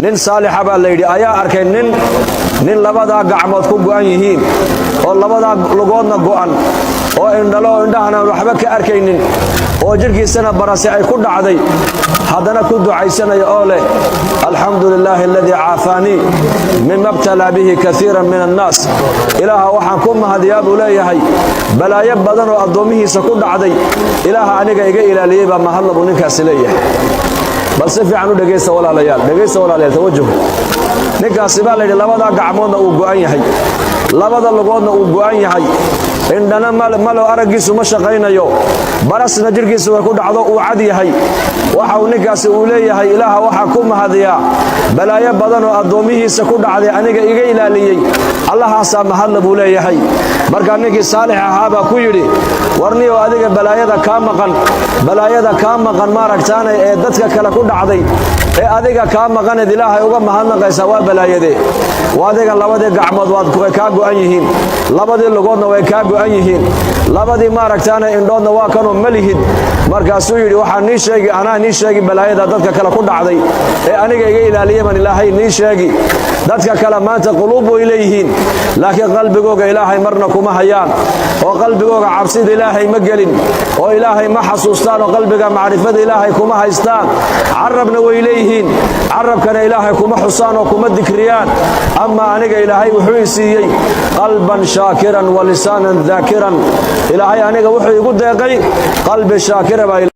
nin saalixa baa la yidhi ayaa arkay nin labadaa gacmood ku go'an yihiin oo labadaa lugoodna go'an oo indhalo indhahana waxba ka arkaynin oo jirkiisana barasi ay ku dhacday haddana ku ducaysanaya oo leh alxamdu lilaahi aladii caafaanii mima btalaa bihi kaiiran min annaas ilaaha waxaan ku mahadiyaa buu leeyahay balaayo badan oo addoommihiisa ku dhacday ilaaha aniga iga ilaaliyey baa mahadla buu ninkaasi leeyahay bal si fiican u dhegaysta walaalayaal tawajuh ninkaasi baa layidhi labadaa gacmoodna uu go'an yahay labada lugoodna uu go'an yahay indhana malo araggiisu ma shaqaynayo barasna jirkiisu way ku dhacdo uu cad yahay waxa uu ninkaasi uu leeyahay ilaaha waxaa ku mahadiyaa balaayo badan oo addoommihiisa ku dhacday aniga iga ilaaliyey allahaasaa mahadla buu leeyahay markaa ninkii saalix ahaa baa ku yidhi warniyow adiga balaayada kaa maqan maaragtaane ee dadka kale ku dhacday ee adiga kaa maqaneed ilaahay uga mahadnaqaysaa waa balaayadee adiga labadii gacmood way kaa go'an yihiin labadii lugoodna way kaa go'an yihiin labadii maaragtaane indhoodna waa kanoo malihid markaasuu yidhi anaa nii sheegi balaayada dadka kale ku dhacday ee aniga iga ilaaliyaban ilaahay nii sheegi dadka kale maanta quluub way leeyihiin laakiin qalbigooga ilaahay marna kuma hayaan oo qalbigooga cabsida ilaahay ma gelin oo ilaahay ma xasuustaan oo qalbiga macrifada ilaahay kuma haystaan carabna way leeyihiin carabkana ilaahay kuma xusaan oo kuma dikriyaan ama aniga ilaahay wuxuu i siiyey qalban shaakiran wa lisaanan daakiran ilaahay aniga wuxuu igu deeqay qalbi shaakira baa